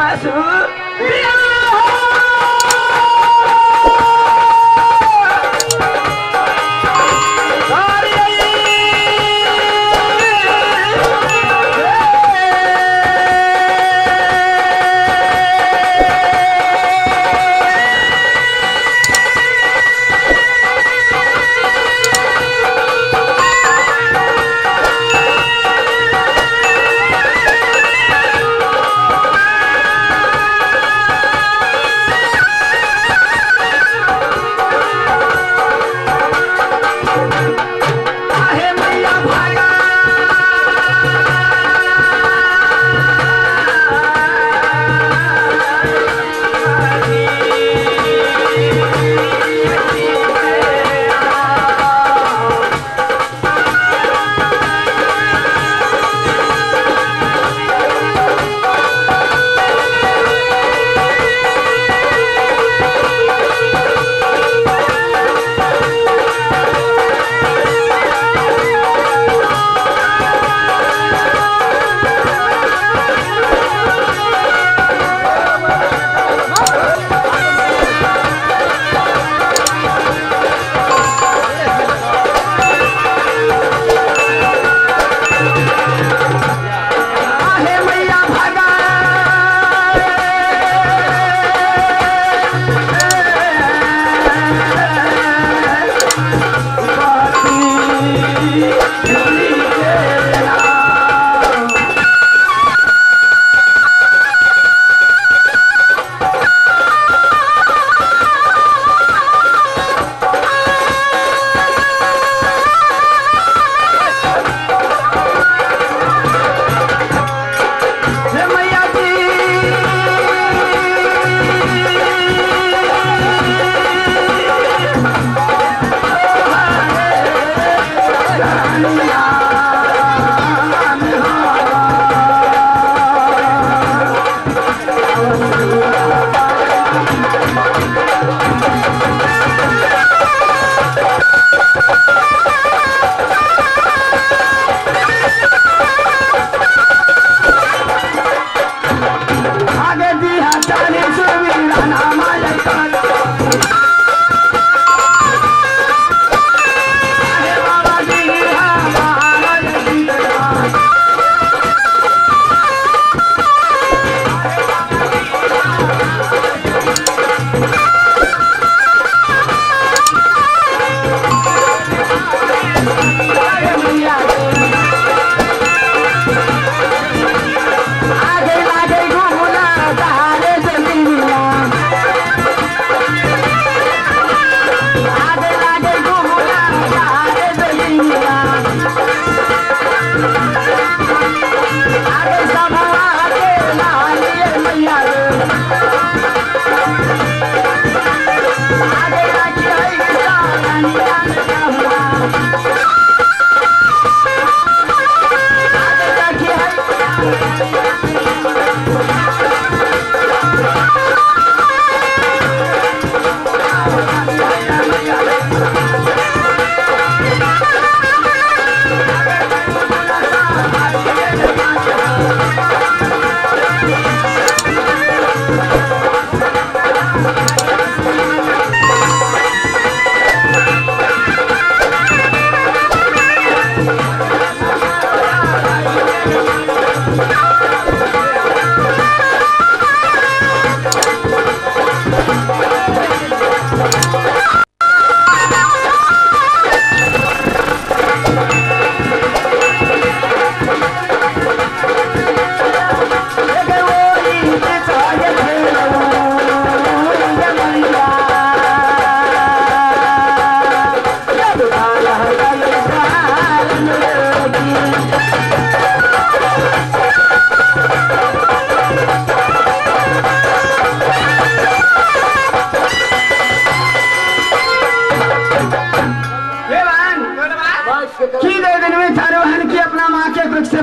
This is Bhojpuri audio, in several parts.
पशु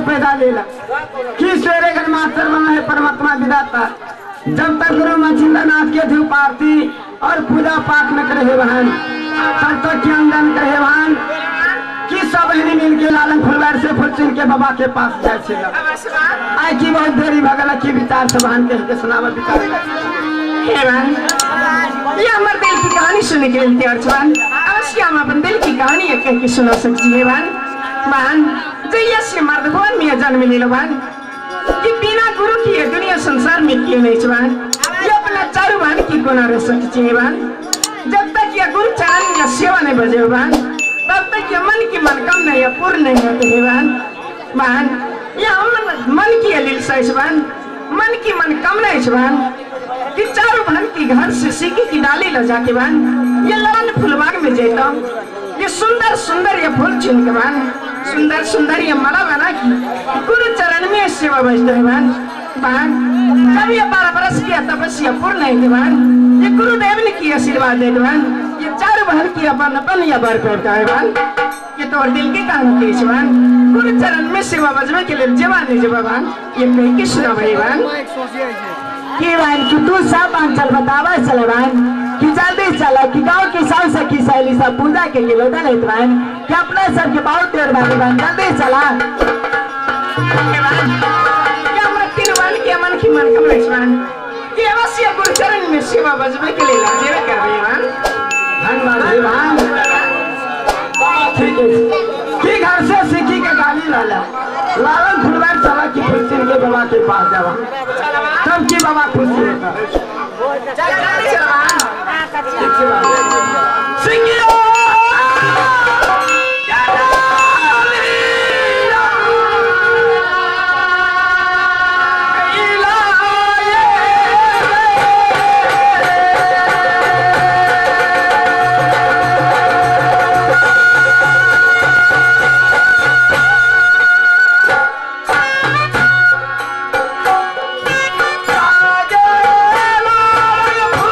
पैदा लेला कि सवेरे घर मास्टर बना है परमात्मा विदाता। जब तक गुरु मछिंद्रनाथ के धूप आरती और पूजा पाठ न करे बहन तब तक ज्ञान दान करे बहन कि कि सब हिनी मिल के लालन फुलवार से फूल चुन के बाबा के पास जाए छे आई की बहुत देरी भगल की विचार से बहन के सुनावा विचार हे बहन ये हमर दिल की कहानी सुने के लिए अर्चवान अवश्य हम अपन दिल की कहानी एक कह के सुना सकती है बहन जैया से मर्द भवन में जन्म ले लो बहन कि बिना गुरु की ये दुनिया संसार में क्यों नहीं बहन ये अपना चारू बहन की गुना रह सकती है बहन जब तक ये गुरु चरण या सेवा नहीं बजे बहन तब तक ये मन की मनोकामना या पूर्ण नहीं होती है बहन ये हम मन की अलील साइज बहन मन की मनोकामना है बहन कि चारों बहन की घर से सीखी की डाली ल जाके बहन ये लाल फूलबाग में जेता ये सुंदर सुंदर ये फूल चुन के बहन सुंदर सुंदर ये माला बना की गुरु चरण में सेवा बजते है बहन जब ये 12 बरस की तपस्या पूर्ण नहीं थी बहन ये गुरुदेव ने की आशीर्वाद दे बहन ये चारों बहन की अपन या बर करता है बहन ये तो दिल के काम की बहन गुरु चरण में सेवा बजने के लिए जवान नहीं जवान ये कहीं की सुना भाई बहन की बहन कि तू सब अंचल बतावा चले बहन कि जल्दी चला कि गांव की सब सखी सहेली सब पूजा के लिए लोटा लेते बहन कि अपने सर के बहुत देर बाद बहन जल्दी चला क्या मृत्यु बहन के मन की मन कम बहन कि अवश्य गुरु चरण में सेवा बजने के लिए लाजे कर रही बहन धन्यवाद बहन ठीक है कि घर से सीखी के गाली लाला लालन फुलवार चला की खुशी के बाबा के पास जावा सब की बाबा खुशी होता सिंगियो Oh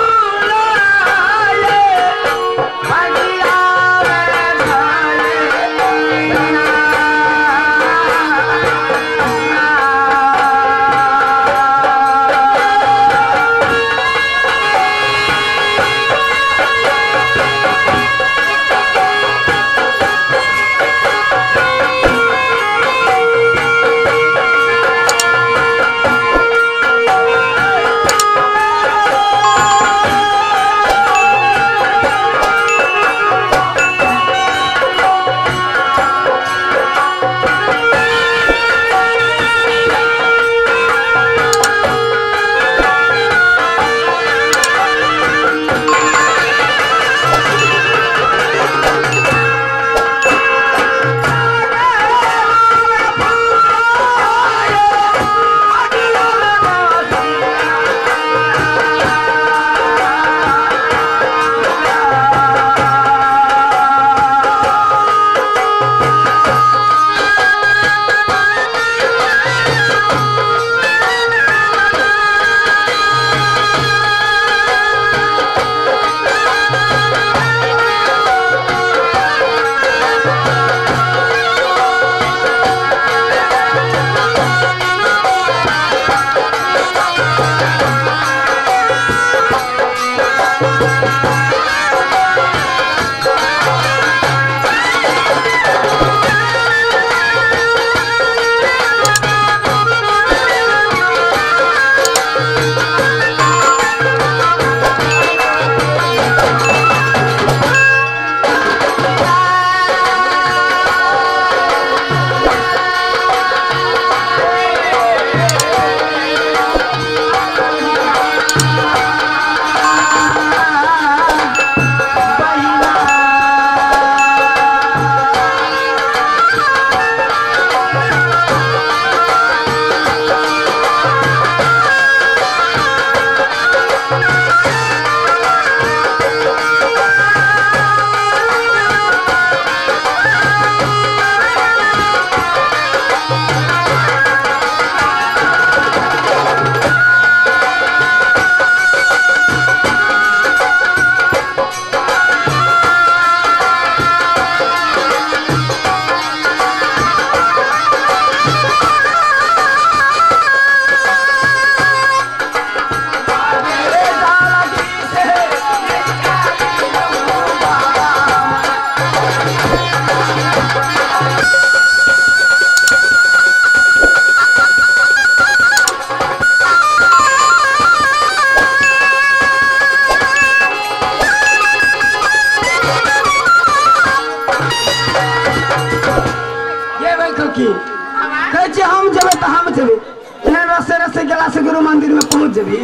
गुरु मंदिर में पहुंच जबी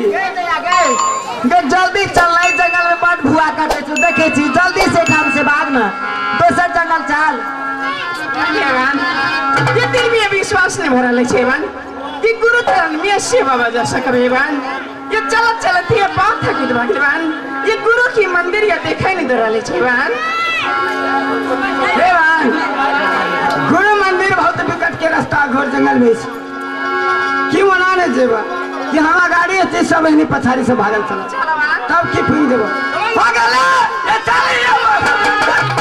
जल्दी चल रही जंगल में बड़ भुआ काटे छो देखे छी जल्दी से काम से भाग ना दोसर जंगल चल ये दिल में विश्वास नहीं भरा ले छेवन कि गुरु चरण में सेवा बजा सकबे बन ये चलत चलत ये बात है कि भगवान ये गुरु की मंदिर या दिखाई नहीं दे रहा ले छेवन गुरु मंदिर बहुत विकट के रास्ता घोर जंगल में क्यों बनाने जेबा कि हमारा गाड़ी है सब इन्हीं पछाड़ी से भागल चला तब की फिर देबो भागल ये चलिए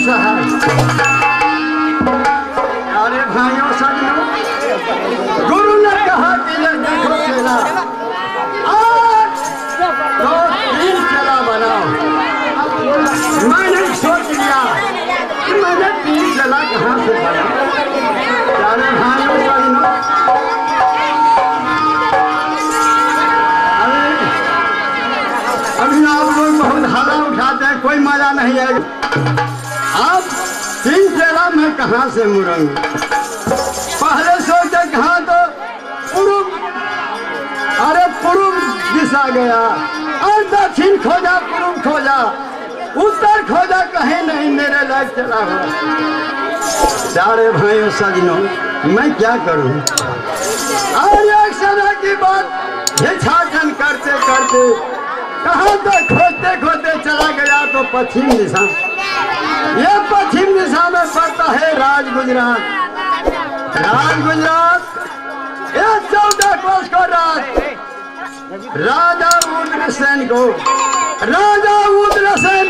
साहब। अरे भाइयों सजनों, गुरु ने कहा कि ये देखो चेला, आज 2-3 चेला बनाओ। मैंने सोच लिया कि मैंने 3 चेला कहाँ से बनाऊं। अरे भाइयों सजनों, अभी आप लोग बहुत हल्ला उठाते हैं, कोई मजा नहीं है। आप 3 चेला मैं कहाँ से मुड़ूंगा। पहले सोचे कहाँ तो पूर्व, अरे पूर्व दिशा गया और दक्षिण खोजा, पूर्व खोजा, उत्तर खोजा, कहीं नहीं मेरे लायक चला हुआ। सारे भाइयों सजनों, मैं क्या करूं। और एक समय की बात, ये छाछन करते करते कहाँ तक खोजते खोजते चला गया तो पश्चिम दिशा। ये पश्चिम दिशा में पड़ता है राज गुजरात। राज गुजरात ये 14 कोस को राजा उग्रसेन को, राजा उग्रसेन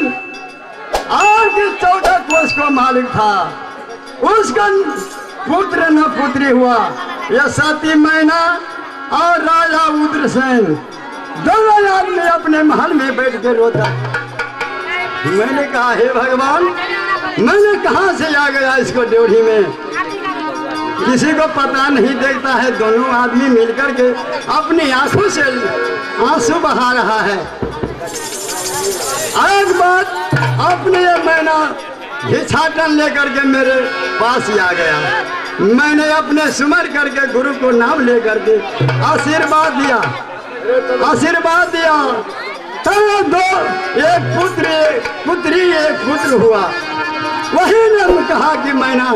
और की 14 कोस को मालिक था। उसका पुत्र न पुत्री हुआ। यह सती मैना और राजा उग्रसेन दोनों आदमी अपने महल में बैठ के रोता। मैंने कहा हे भगवान, मैंने कहाँ से आ गया इसको ड्योढ़ी में, किसी को पता नहीं देखता है। दोनों आदमी मिलकर के अपनी आंखों से आंसू बहा रहा है। एक बात, अपने ये मैना घिछाटन लेकर के मेरे पास ही आ गया। मैंने अपने सुमर करके गुरु को नाम लेकर के आशीर्वाद दिया, आशीर्वाद दिया। तब 2, एक पुत्र एक पुत्री एक पुत्र हुआ। वही ने कहा कि मैना,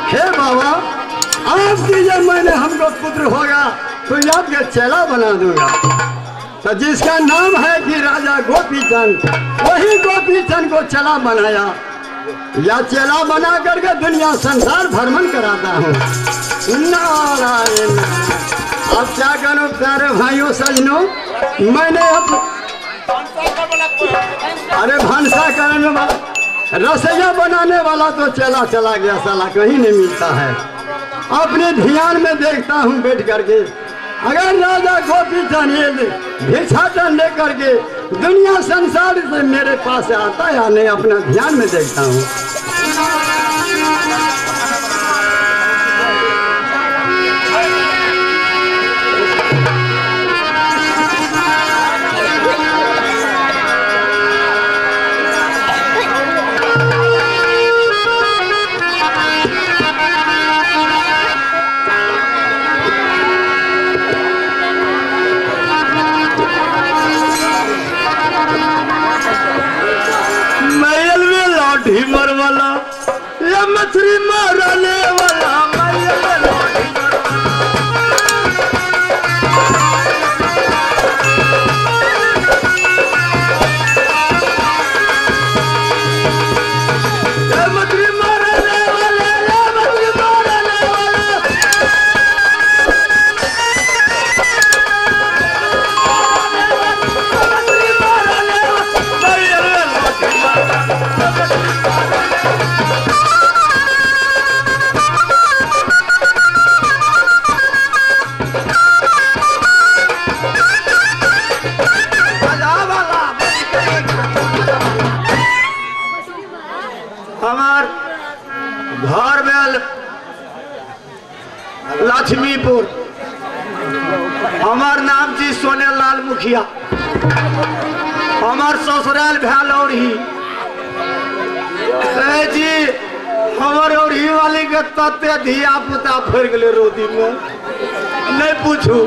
हे बाबा आप दीजिए, मैंने हमको पुत्र होगा तो आपके चेला बना दूंगा। तो जिसका नाम है कि राजा गोपीचंद, वही गोपीचंद को चेला बनाया। या चेला बना करके दुनिया संसार भ्रमण कराता हूँ। नारायण। अब क्या करूं प्यारे भाइयों सजनों, मैंने अब अरे भानसा करने वाला, रसोईया बनाने वाला तो चला चला गया, साला कहीं नहीं मिलता है। अपने ध्यान में देखता हूँ बैठ करके, अगर राजा गोपीचंद ये भिक्षाटन लेकर के दुनिया संसार से मेरे पास आता या नहीं, अपना ध्यान में देखता हूँ। मर वाला या मछली मारने वाला, हमार घर में लक्ष्मीपुर, हमार नाम जी सोने लाल मुखिया, हमार ससुराल भैल और ही जी हमारे और ही वाली के तत्ते धिया पुता फर गए रोदी में, नहीं पूछू।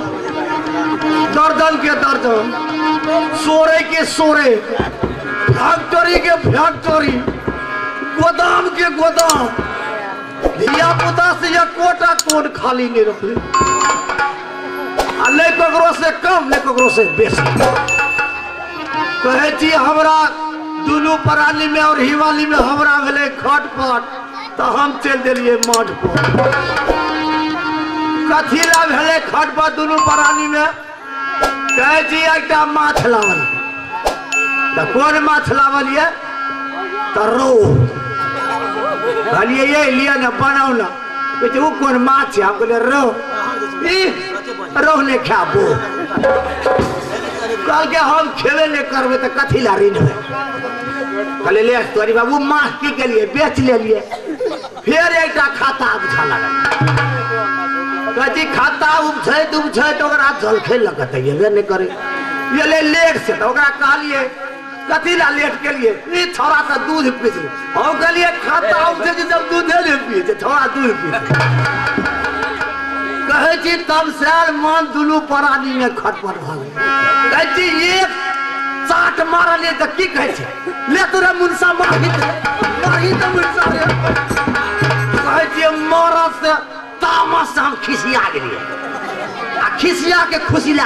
दर्जन के दर्जन, सोरे के सोरे, फैक्ट्री के फैक्ट्री, गोदाम के गोदाम, धिया पुता से यह कोटा कोट खाली नहीं रखे। नहीं ककरो से कम नहीं ककरो से बेसी। कहे छी हमरा दुनू पराली में और हिवाली में हमरा भेले खटपट, तो हम चल दिलिए मठ पर। कथी ला भेले खटपट दुनू पराली में? कहे छी एक माछ लावल। तो कौन माछ लावल ये? तो रोहू। कहलिए ये लिया ना बनाओ ना कहते वो कौन माछ है हम कहले रोह रोह ने खाबो कल के हम खेबे ले करबे तो कथी ला ऋण है कहले ले तोरी बाबू माछ की के लिए बेच ले लिए फिर एक खाता बुझा लगा कहती खाता उपछे तो ओकरा जलखे लगत है ये नहीं करे ये ले लेट से तो ओकरा कहलिए कथी ला लेट के लिए ई छोरा से दूध पी ले हम कहलिए खाता उपछे जब दूध ले पी छोरा दूध पी कहे छी तब साल मन दुनू प्राणी में खटपट भ गई कहे छी एक चाट मारले त की कहे छै ले तोरा मुनसा माही त मुनसा रे कहे छी मरत से तामस हम खिसिया गेलिए आ खिसिया के खुशी ला